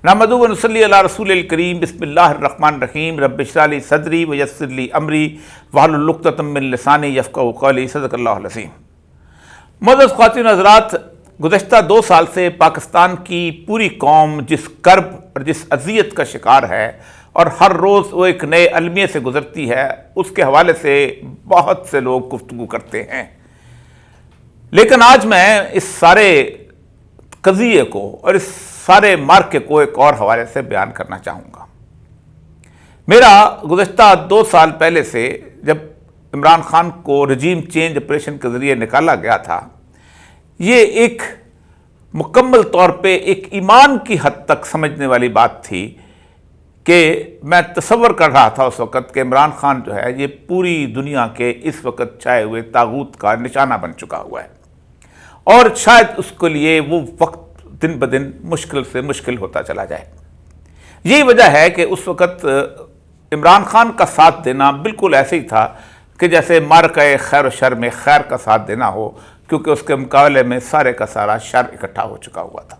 نحمدہ و نصلی علی رسول الکریم بسم اللہ الرحمن الرحیم رب اشرح لی صدری ویسر لی امری واحلل عقدۃ من لسانی یفقہوا قولی صدق اللہ العظیم۔ معزز خواتین و حضرات، گزشتہ 2 سال سے پاکستان کی پوری قوم جس کرب اور جس اذیت کا شکار ہے اور ہر روز وہ ایک نئے المیے سے گزرتی ہے، اس کے حوالے سے بہت سے لوگ گفتگو کرتے ہیں، لیکن آج میں اس سارے قضیے کو اور اس سارے مارکے کو ایک اور حوالے سے بیان کرنا چاہوں گا۔ میرا گزشتہ 2 سال پہلے سے جب عمران خان کو رجیم چینج آپریشن کے ذریعے نکالا گیا تھا، یہ ایک مکمل طور پہ ایک ایمان کی حد تک سمجھنے والی بات تھی کہ میں تصور کر رہا تھا اس وقت کہ عمران خان جو ہے یہ پوری دنیا کے اس وقت چھائے ہوئے طاغوت کا نشانہ بن چکا ہوا ہے، اور شاید اس کے لیے وہ وقت دن بدن مشکل سے مشکل ہوتا چلا جائے۔ یہی وجہ ہے کہ اس وقت عمران خان کا ساتھ دینا بالکل ایسے ہی تھا کہ جیسے معرکہ خیر و شر میں خیر کا ساتھ دینا ہو، کیونکہ اس کے مقابلے میں سارے کا سارا شر اکٹھا ہو چکا ہوا تھا۔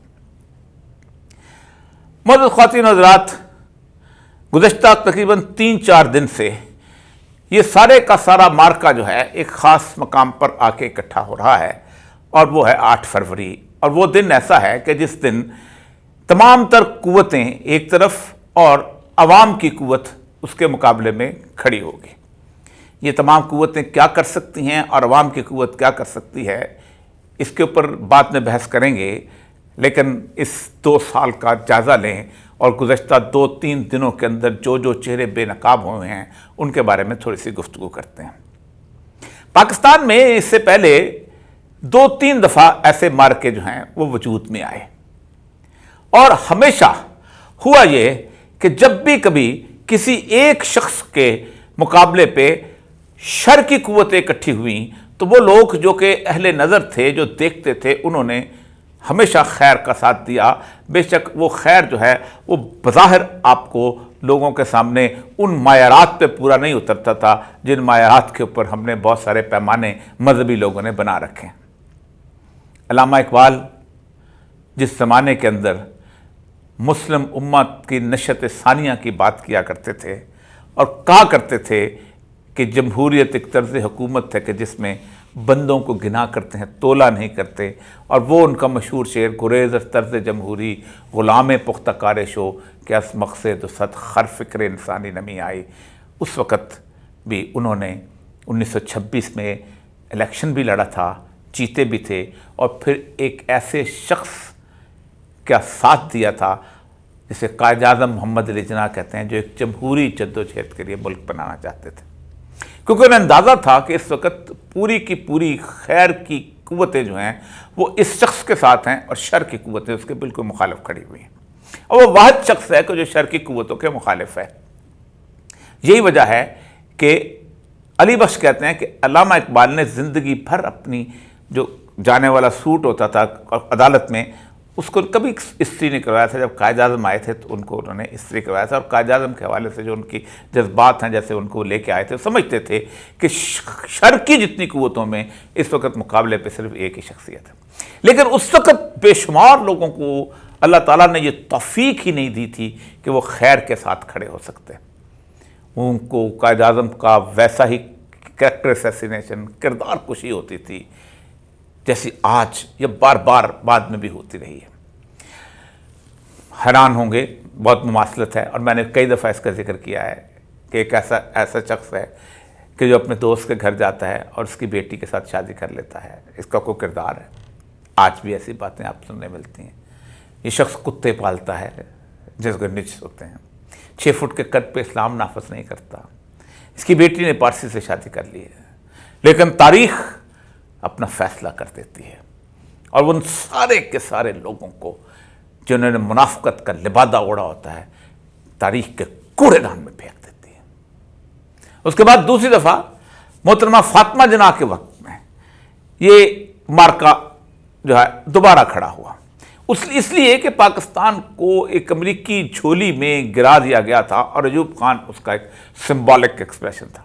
معزز خواتین و حضرات، گزشتہ تقریباً 3-4 دن سے یہ سارے کا سارا معرکہ جو ہے ایک خاص مقام پر آ کے اکٹھا ہو رہا ہے، اور وہ ہے 8 فروری، اور وہ دن ایسا ہے کہ جس دن تمام تر قوتیں ایک طرف اور عوام کی قوت اس کے مقابلے میں کھڑی ہوگی۔ یہ تمام قوتیں کیا کر سکتی ہیں اور عوام کی قوت کیا کر سکتی ہے، اس کے اوپر بعد میں بحث کریں گے، لیکن اس 2 سال کا جائزہ لیں اور گزشتہ 2-3 دنوں کے اندر جو چہرے بے نقاب ہوئے ہیں ان کے بارے میں تھوڑی سی گفتگو کرتے ہیں۔ پاکستان میں اس سے پہلے 2-3 دفعہ ایسے مارکے جو ہیں وہ وجود میں آئے، اور ہمیشہ ہوا یہ کہ جب بھی کبھی کسی ایک شخص کے مقابلے پہ شر کی قوتیں اکٹھی ہوئیں تو وہ لوگ جو کہ اہل نظر تھے، جو دیکھتے تھے، انہوں نے ہمیشہ خیر کا ساتھ دیا۔ بے شک وہ خیر جو ہے وہ بظاہر آپ کو لوگوں کے سامنے ان معیارات پہ پورا نہیں اترتا تھا جن معیارات کے اوپر ہم نے بہت سارے پیمانے مذہبی لوگوں نے بنا رکھے ہیں۔ علامہ اقبال جس زمانے کے اندر مسلم امت کی نشأت ثانیہ کی بات کیا کرتے تھے اور کہا کرتے تھے کہ جمہوریت ایک طرز حکومت ہے کہ جس میں بندوں کو گنا کرتے ہیں، تولا نہیں کرتے، اور وہ ان کا مشہور شعر گریز از طرز جمہوری غلام پختہ کار شو کہ اس مقصد و صد خر فکر انسانی نمی آئی، اس وقت بھی انہوں نے 1926 میں الیکشن بھی لڑا تھا، جیتے بھی تھے، اور پھر ایک ایسے شخص کا ساتھ دیا تھا جسے قائد اعظم محمد علی جناح کہتے ہیں، جو ایک جمہوری جدوجہد کے لیے ملک بنانا چاہتے تھے، کیونکہ انہیں اندازہ تھا کہ اس وقت پوری کی پوری خیر کی قوتیں جو ہیں وہ اس شخص کے ساتھ ہیں اور شر کی قوتیں اس کے بالکل مخالف کھڑی ہوئی ہیں، اور وہ واحد شخص ہے کہ جو شر کی قوتوں کے مخالف ہے۔ یہی وجہ ہے کہ علی بخش کہتے ہیں کہ علامہ اقبال نے زندگی بھر اپنی جو جانے والا سوٹ ہوتا تھا عدالت میں، اس کو کبھی استری نہیں کروایا تھا۔ جب قائد اعظم آئے تھے تو ان کو انہوں نے استری کروایا تھا، اور قائد اعظم کے حوالے سے جو ان کی جذبات ہیں، جیسے ان کو لے کے آئے تھے، سمجھتے تھے کہ شر کی جتنی قوتوں میں اس وقت مقابلے پہ صرف ایک ہی شخصیت ہے۔ لیکن اس وقت بے شمار لوگوں کو اللہ تعالیٰ نے یہ توفیق ہی نہیں دی تھی کہ وہ خیر کے ساتھ کھڑے ہو سکتے۔ ان کو قائد اعظم کا ویسا ہی کریکٹر اسیسینیشن، کردار کشی ہوتی تھی جیسی آج یا بار بار بعد میں بھی ہوتی رہی ہے۔ حیران ہوں گے، بہت مماثلت ہے، اور میں نے کئی دفعہ اس کا ذکر کیا ہے کہ ایک ایسا شخص ہے کہ جو اپنے دوست کے گھر جاتا ہے اور اس کی بیٹی کے ساتھ شادی کر لیتا ہے، اس کا کوئی کردار ہے۔ آج بھی ایسی باتیں آپ سننے ملتی ہیں۔ یہ شخص کتے پالتا ہے جس کے نچ ہوتے ہیں، 6 فٹ کے قد پہ اسلام نافذ نہیں کرتا، اس کی بیٹی نے پارسی سے شادی کر لی ہے، لیکن تاریخ اپنا فیصلہ کر دیتی ہے، اور ان سارے کے سارے لوگوں کو جنہوں نے منافقت کا لبادہ اوڑھا ہوتا ہے، تاریخ کے کوڑے دان میں پھینک دیتی ہے۔ اس کے بعد دوسری دفعہ محترمہ فاطمہ جناح کے وقت میں یہ مارکا جو ہے دوبارہ کھڑا ہوا، اس لیے کہ پاکستان کو ایک امریکی جھولی میں گرا دیا گیا تھا، اور ایوب خان اس کا ایک سمبولک ایکسپریشن تھا،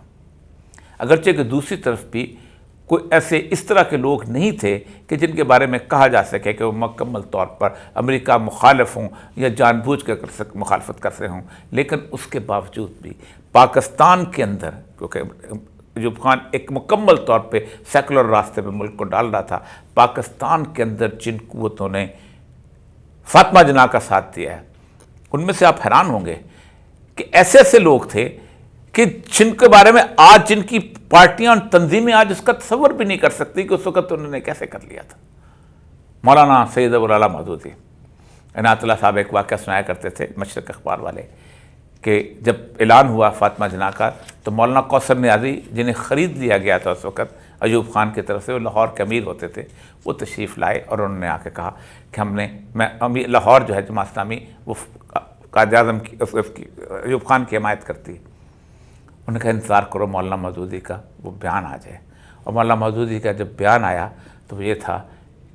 اگرچہ کہ دوسری طرف بھی کوئی ایسے اس طرح کے لوگ نہیں تھے کہ جن کے بارے میں کہا جا سکے کہ وہ مکمل طور پر امریکہ مخالف ہوں یا جان بوجھ کے مخالفت کر رہے ہوں، لیکن اس کے باوجود بھی پاکستان کے اندر، کیونکہ ایوب خان ایک مکمل طور پہ سیکولر راستے پہ ملک کو ڈال رہا تھا، پاکستان کے اندر جن قوتوں نے فاطمہ جناح کا ساتھ دیا ہے، ان میں سے آپ حیران ہوں گے کہ ایسے ایسے لوگ تھے کہ جن کے بارے میں آج جن کی پارٹیاں اور تنظیمیں آج اس کا تصور بھی نہیں کر سکتی کہ اس وقت انہوں نے کیسے کر لیا تھا۔ مولانا سید ابوالعلا مودودی، عنایت اللہ صاحب ایک واقعہ سنایا کرتے تھے، مشرق اخبار والے، کہ جب اعلان ہوا فاطمہ جناح کا تو مولانا کوثر نیازی جنہیں خرید لیا گیا تھا اس وقت ایوب خان کی طرف سے، وہ لاہور کے امیر ہوتے تھے، وہ تشریف لائے اور انہوں نے آ کے کہا کہ لاہور جو ہے جماعت اسلامی وہ قائد اعظم کی ایوب خان کی حمایت کرتی ہے۔ انہوں نے کہا انتظار کرو مولانا مودودی کا وہ بیان آ جائے، اور مولانا مودودی کا جب بیان آیا تو وہ یہ تھا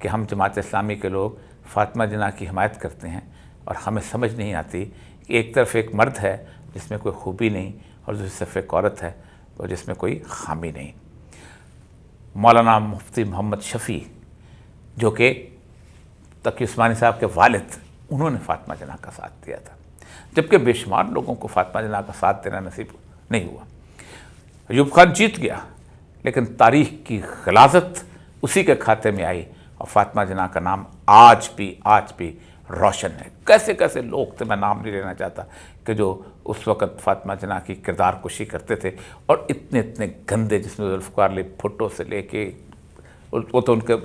کہ ہم جماعت اسلامی کے لوگ فاطمہ جناح کی حمایت کرتے ہیں، اور ہمیں سمجھ نہیں آتی کہ ایک طرف ایک مرد ہے جس میں کوئی خوبی نہیں، اور دوسری طرف ایک عورت ہے اور جس میں کوئی خامی نہیں۔ مولانا مفتی محمد شفیع جو کہ تقی عثمانی صاحب کے والد، انہوں نے فاطمہ جناح کا ساتھ دیا تھا، جبکہ بے شمار لوگوں کو فاطمہ جناح کا ساتھ دینا نصیب نہیں ہوا۔ ایوب خان جیت گیا، لیکن تاریخ کی غلاظت اسی کے کھاتے میں آئی، اور فاطمہ جناح کا نام آج بھی روشن ہے۔ کیسے کیسے لوگ تھے، میں نام نہیں لینا چاہتا، کہ جو اس وقت فاطمہ جناح کی کردار کشی کرتے تھے، اور اتنے گندے، جس میں ذوالفقار علی بھٹو سے لے کے، وہ تو ان کے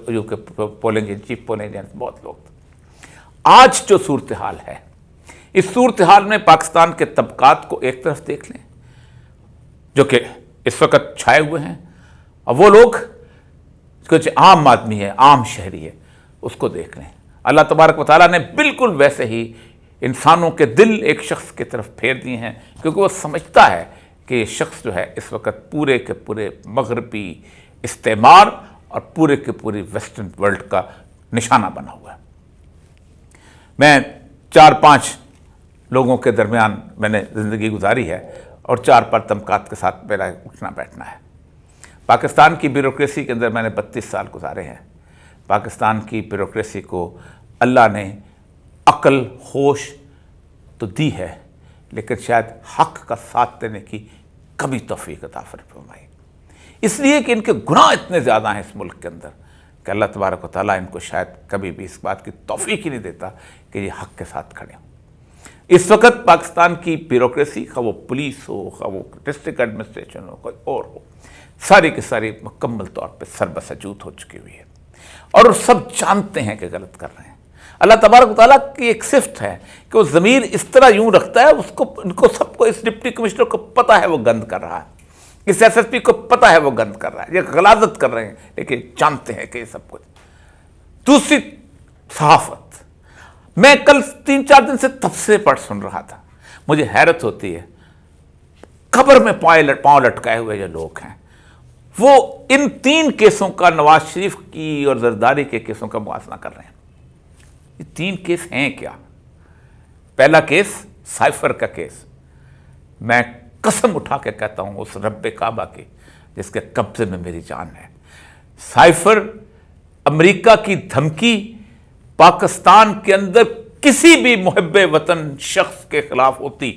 پولنگ چیف پولنگ ایجنٹ بہت لوگ تھے۔ آج جو صورتحال ہے، اس صورتحال میں پاکستان کے طبقات کو ایک طرف دیکھ لیں جو کہ اس وقت چھائے ہوئے ہیں، اور وہ لوگ کچھ عام آدمی ہے، عام شہری ہے، اس کو دیکھ لیں۔ اللہ تبارک و تعالیٰ نے بالکل ویسے ہی انسانوں کے دل ایک شخص کی طرف پھیر دیے ہیں، کیونکہ وہ سمجھتا ہے کہ یہ شخص جو ہے اس وقت پورے کے پورے مغربی استعمار اور پورے کے پوری ویسٹرن ورلڈ کا نشانہ بنا ہوا ہے۔ میں 4-5 لوگوں کے درمیان میں نے زندگی گزاری ہے، اور 4 طبقات کے ساتھ میرا اٹھنا بیٹھنا ہے۔ پاکستان کی بیوروکریسی کے اندر میں نے 32 سال گزارے ہیں۔ پاکستان کی بیوروکریسی کو اللہ نے عقل، ہوش تو دی ہے، لیکن شاید حق کا ساتھ دینے کی کبھی توفیق عطا فرمائی، اس لیے کہ ان کے گناہ اتنے زیادہ ہیں اس ملک کے اندر کہ اللہ تبارک و تعالیٰ ان کو شاید کبھی بھی اس بات کی توفیق ہی نہیں دیتا کہ یہ حق کے ساتھ کھڑے ہوں۔ اس وقت پاکستان کی بیوروکریسی، خواہ وہ پولیس ہو، خواہ وہ ڈسٹرکٹ ایڈمنسٹریشن ہو، کوئی اور ہو، ساری کی ساری مکمل طور پہ سربسجود ہو چکی ہوئی ہے، اور وہ سب جانتے ہیں کہ غلط کر رہے ہیں۔ اللہ تبارک و تعالیٰ کی ایک صفت ہے کہ وہ ضمیر اس طرح یوں رکھتا ہے، ان کو سب کو، اس ڈپٹی کمشنر کو پتہ ہے وہ گند کر رہا ہے، اس ایس ایس پی کو پتہ ہے وہ گند کر رہا ہے، یہ غلاظت کر رہے ہیں، لیکن جانتے ہیں کہ یہ سب کچھ۔ دوسری صحافت، میں کل 3-4 دن سے تبصرے پڑھ سن رہا تھا، مجھے حیرت ہوتی ہے، قبر میں پاؤں لٹکائے ہوئے جو لوگ ہیں، وہ ان 3 کیسوں کا، نواز شریف کی اور زرداری کے کیسوں کا موازنہ کر رہے ہیں۔ یہ 3 کیس ہیں کیا؟ پہلا کیس سائفر کا کیس، میں قسم اٹھا کے کہتا ہوں اس رب کعبہ کی جس کے قبضے میں میری جان ہے، سائفر امریکہ کی دھمکی پاکستان کے اندر کسی بھی محب وطن شخص کے خلاف ہوتی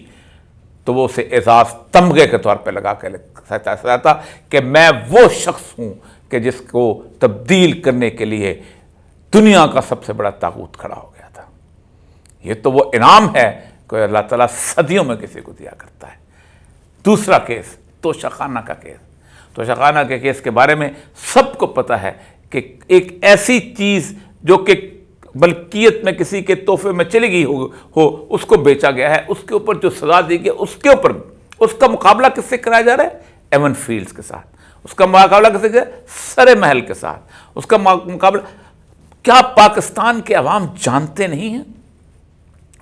تو وہ اسے اعزاز تمغے کے طور پہ لگا کے کہتا تھا کہ میں وہ شخص ہوں کہ جس کو تبدیل کرنے کے لیے دنیا کا سب سے بڑا طاغوت کھڑا ہو گیا تھا۔ یہ تو وہ انعام ہے کہ اللہ تعالیٰ صدیوں میں کسی کو دیا کرتا ہے۔ دوسرا کیس توشہ خانہ کا کیس، توشہ خانہ کے کیس کے بارے میں سب کو پتہ ہے کہ ایک ایسی چیز جو کہ ملکیت میں کسی کے تحفے میں چلی گئی ہو اس کو بیچا گیا ہے، اس کے اوپر جو سزا دی گئی اس کے اوپر اس کا مقابلہ کس سے کرایا جا رہا ہے؟ ایون فیلڈز کے ساتھ۔ اس کا مقابلہ کس سے کیا؟ سر محل کے ساتھ۔ اس کا مقابلہ، کیا پاکستان کے عوام جانتے نہیں ہیں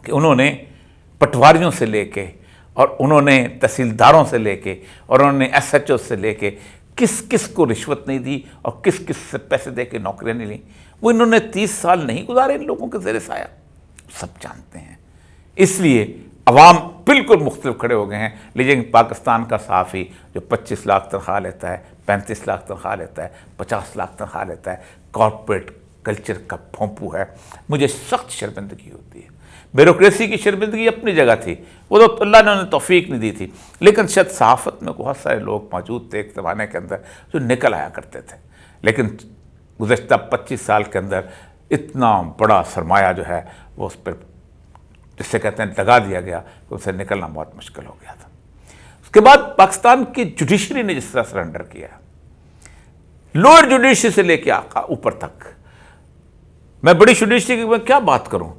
کہ انہوں نے پٹواریوں سے لے کے، اور انہوں نے تحصیلداروں سے لے کے، اور انہوں نے ایس ایچ او سے لے کے کس کس کو رشوت نہیں دی اور کس کس سے پیسے دے کے نوکریاں نہیں لیں؟ وہ انہوں نے 30 سال نہیں گزارے ان لوگوں کے زیر سایہ، سب جانتے ہیں۔ اس لیے عوام بالکل مختلف کھڑے ہو گئے ہیں. لیکن پاکستان کا صحافی جو 25 لاکھ تنخواہ لیتا ہے، 35 لاکھ تنخواہ لیتا ہے، 50 لاکھ تنخواہ لیتا ہے، کارپوریٹ کلچر کا پھونپو ہے، مجھے سخت شرمندگی ہوتی ہے. بیوروکریسی کی شرمندگی اپنی جگہ تھی، وہ تو اللہ نے انہیں توفیق نہیں دی تھی، لیکن شاید صحافت میں بہت سارے لوگ موجود تھے ایک زمانے کے اندر جو نکل آیا کرتے تھے. لیکن گزشتہ 25 سال کے اندر اتنا بڑا سرمایہ جو ہے وہ اس پر جس سے کہتے ہیں لگا دیا گیا کہ اسے نکلنا بہت مشکل ہو گیا تھا. اس کے بعد پاکستان کی جوڈیشری نے جس طرح سرنڈر کیا، لوئر جوڈیشری سے لے کے اوپر تک، میں بڑی جوڈیشری کی میں کیا بات کروں،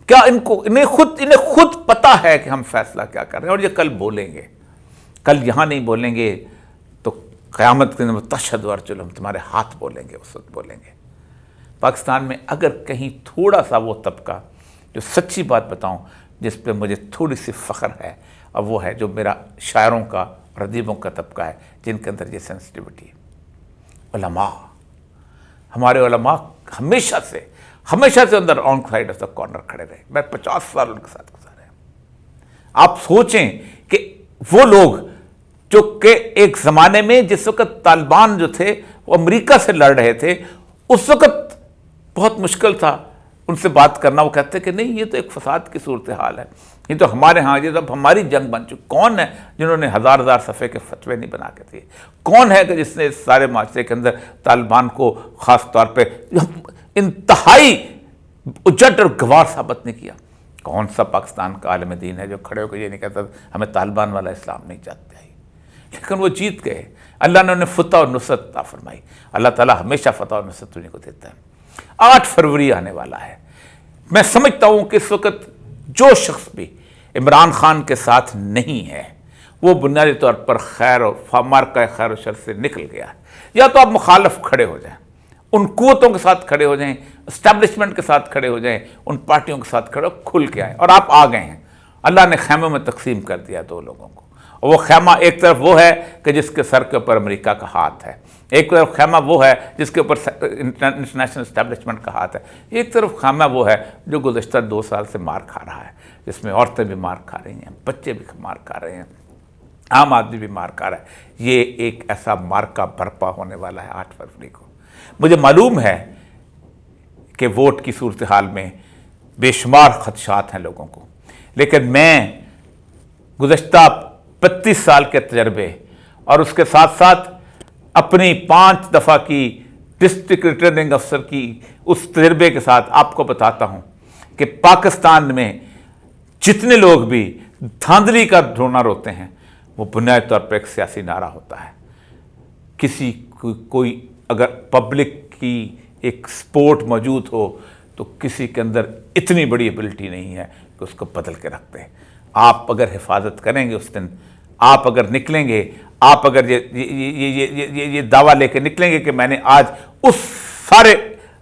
کیا انہیں خود پتا ہے کہ ہم فیصلہ کیا کر رہے ہیں، اور یہ کل بولیں گے. کل یہاں نہیں بولیں گے تو قیامت کے دن تشہد ارجلہم، تمہارے ہاتھ بولیں گے، اس وقت بولیں گے. پاکستان میں اگر کہیں تھوڑا سا وہ طبقہ جو سچی بات بتاؤں جس پہ مجھے تھوڑی سی فخر ہے، اور وہ ہے جو میرا شاعروں کا اور ادیبوں کا طبقہ ہے جن کے اندر یہ سینسٹیوٹی ہے. علماء، ہمارے علماء ہمیشہ سے اندر آن سائڈ آف دا کارنر کھڑے رہے. میں 50 سال ان کے ساتھ گزارے ہیں. آپ سوچیں کہ وہ لوگ جو کہ ایک زمانے میں جس وقت طالبان جو تھے وہ امریکہ سے لڑ رہے تھے، اس وقت بہت مشکل تھا ان سے بات کرنا. وہ کہتے کہ نہیں، یہ تو ایک فساد کی صورتحال ہے، یہ تو ہمارے ہاں یہ تو ہماری جنگ بن چکی. کون ہے جنہوں نے ہزار صفحے کے فتوے نہیں بنا کے دیے؟ کون ہے کہ جس نے اس سارے معاشرے کے اندر طالبان کو خاص طور پہ انتہائی اجٹ اور گوار ثابت نہیں کیا؟ کون سا پاکستان کا عالم دین ہے جو کھڑے ہو کے یہ نہیں کہتا ہمیں طالبان والا اسلام نہیں چاہتے ہیں؟ لیکن وہ جیت گئے. اللہ نے انہیں فتح اور نصرت عطا فرمائی. اللہ تعالیٰ ہمیشہ فتح اور نصرت انہیں کو دیتا ہے. 8 فروری آنے والا ہے. میں سمجھتا ہوں کہ اس وقت جو شخص بھی عمران خان کے ساتھ نہیں ہے وہ بنیادی طور پر خیر و مارکہ خیر و شر سے نکل گیا ہے. یا تو آپ مخالف کھڑے ہو جائیں، ان قوتوں کے ساتھ کھڑے ہو جائیں، اسٹیبلشمنٹ کے ساتھ کھڑے ہو جائیں، ان پارٹیوں کے ساتھ کھڑے ہو، کھل کے آئیں. اور آپ آ گئے ہیں. اللہ نے خیموں میں تقسیم کر دیا 2 لوگوں کو. اور وہ خیمہ ایک طرف وہ ہے کہ جس کے سر کے اوپر امریکہ کا ہاتھ ہے، ایک طرف خیمہ وہ ہے جس کے اوپر انٹرنیشنل اسٹیبلشمنٹ کا ہاتھ ہے، ایک طرف خیمہ وہ ہے جو گزشتہ 2 سال سے مار کھا رہا ہے، جس میں عورتیں بھی مار کھا رہی ہیں، بچے بھی مار کھا رہے ہیں، عام آدمی بھی مار کھا رہا ہے. یہ ایک ایسا مارکا برپا ہونے والا ہے 8 فروری کو. مجھے معلوم ہے کہ ووٹ کی صورتحال میں بے شمار خدشات ہیں لوگوں کو، لیکن میں گزشتہ 32 سال کے تجربے اور اس کے ساتھ ساتھ اپنی 5 دفعہ کی ڈسٹرکٹ ریٹرننگ افسر کی اس تجربے کے ساتھ آپ کو بتاتا ہوں کہ پاکستان میں جتنے لوگ بھی دھاندلی کا ڈھونا روتے ہیں وہ بنیادی طور پر ایک سیاسی نعرہ ہوتا ہے. کسی کوئی اگر پبلک کی ایک سپورٹ موجود ہو تو کسی کے اندر اتنی بڑی ایبلٹی نہیں ہے کہ اس کو بدل کے رکھ دیں. آپ اگر حفاظت کریں گے اس دن، آپ اگر نکلیں گے، آپ اگر یہ دعویٰ لے کے نکلیں گے کہ میں نے آج اس سارے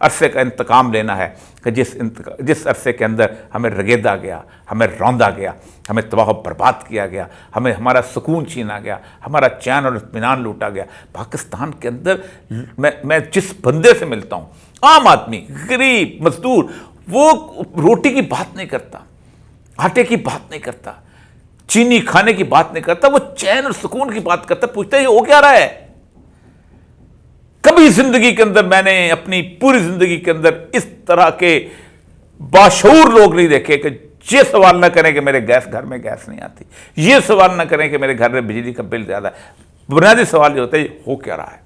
عرصے کا انتقام لینا ہے کہ جس عرصے کے اندر ہمیں رگیدا گیا، ہمیں روندا گیا، ہمیں تباہ و برباد کیا گیا، ہمیں ہمارا سکون چھینا گیا، ہمارا چین اور اطمینان لوٹا گیا. پاکستان کے اندر میں جس بندے سے ملتا ہوں، عام آدمی، غریب، مزدور، وہ روٹی کی بات نہیں کرتا، آٹے کی بات نہیں کرتا، چینی کھانے کی بات نہیں کرتا، وہ چین اور سکون کی بات کرتا. پوچھتا ہے یہ ہو کیا رہا ہے؟ کبھی زندگی کے اندر میں نے اپنی پوری زندگی کے اندر اس طرح کے باشعور لوگ نہیں دیکھے کہ یہ سوال نہ کریں کہ میرے گھر میں گیس نہیں آتی، یہ سوال نہ کریں کہ میرے گھر میں بجلی کا بل زیادہ ہے. بنیادی سوال یہ ہوتا ہے یہ ہو کیا رہا ہے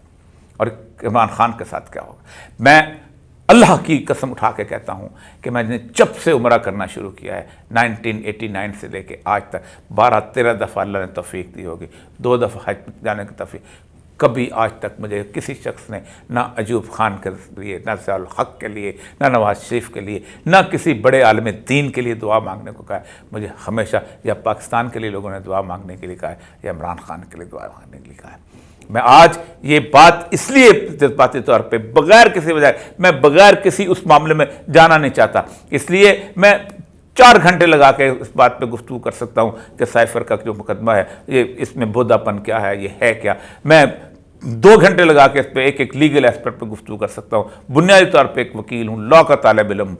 اور عمران خان کے ساتھ کیا ہوگا. میں اللہ کی قسم اٹھا کے کہتا ہوں کہ میں نے جب سے عمرہ کرنا شروع کیا ہے 1989 سے لے کے آج تک 12-13 دفعہ اللہ نے توفیق دی ہوگی، 2 دفعہ حج جانے کی توفیق. کبھی آج تک مجھے کسی شخص نے نہ ایوب خان کے لیے، نہ ضیاء الحق کے لیے، نہ نواز شریف کے لیے، نہ کسی بڑے عالم دین کے لیے دعا مانگنے کو کہا ہے. مجھے ہمیشہ یا پاکستان کے لیے لوگوں نے دعا مانگنے کے لیے کہا ہے یا عمران خان کے لیے دعا مانگنے کے لیے کہا ہے. میں آج یہ بات اس لیے جذباتی طور پہ بغیر کسی وجہ، میں بغیر کسی اس معاملے میں جانا نہیں چاہتا، اس لیے میں 4 گھنٹے لگا کے اس بات پہ گفتگو کر سکتا ہوں کہ سائفر کا جو مقدمہ ہے یہ اس میں بودھا پن کیا ہے، یہ ہے کیا. میں 2 گھنٹے لگا کے اس پہ ایک لیگل ایسپیکٹ پہ گفتگو کر سکتا ہوں. بنیادی طور پہ ایک وکیل ہوں، لاء کا طالب علم.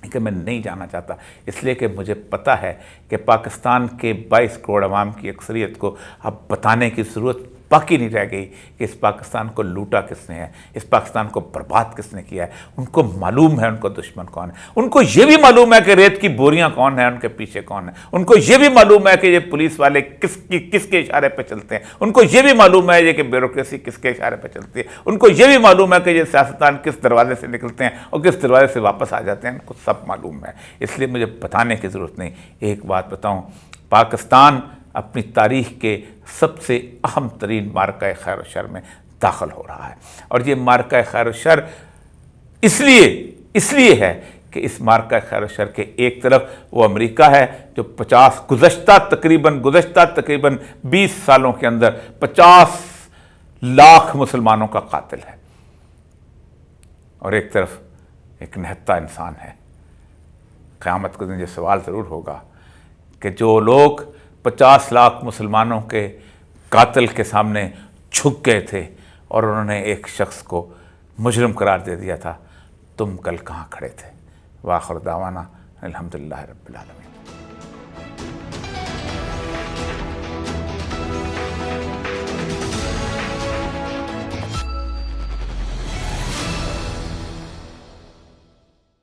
کہ میں نہیں جانا چاہتا، اس لیے کہ مجھے پتہ ہے کہ پاکستان کے 22 کروڑ عوام کی اکثریت کو اب بتانے کی ضرورت باقی نہیں رہ گئی کہ اس پاکستان کو لوٹا کس نے ہے، اس پاکستان کو برباد کس نے کیا ہے۔ ان کو معلوم ہے ان کو دشمن کون ہے، ان کو یہ بھی معلوم ہے کہ ریت کی بوریاں کون ہیں، ان کے پیچھے کون ہے، ان کو یہ بھی معلوم ہے کہ یہ پولیس والے کس کے اشارے پہ چلتے ہیں، ان کو یہ بھی معلوم ہے کہ بیوروکریسی کس کے اشارے پہ چلتی ہے، ان کو یہ بھی معلوم ہے کہ یہ سیاستدان کس دروازے سے نکلتے ہیں اور کس دروازے سے واپس آ جاتے ہیں، ان کو سب معلوم ہے۔ اس لیے مجھے بتانے کی ضرورت نہیں۔ ایک بات بتاؤں، پاکستان اپنی تاریخ کے سب سے اہم ترین معرکہ خیر و شر میں داخل ہو رہا ہے، اور یہ معرکہ خیر و شر اس لیے ہے کہ اس معرکہ خیر و شر کے ایک طرف وہ امریکہ ہے جو گزشتہ تقریباً 20 سالوں کے اندر 50 لاکھ مسلمانوں کا قاتل ہے، اور ایک طرف ایک نہتا انسان ہے۔ قیامت کے دن یہ سوال ضرور ہوگا کہ جو لوگ 50 لاکھ مسلمانوں کے قاتل کے سامنے جھک گئے تھے اور انہوں نے ایک شخص کو مجرم قرار دے دیا تھا، تم کل کہاں کھڑے تھے؟ وآخر دعوانا الحمدللہ رب العالمین۔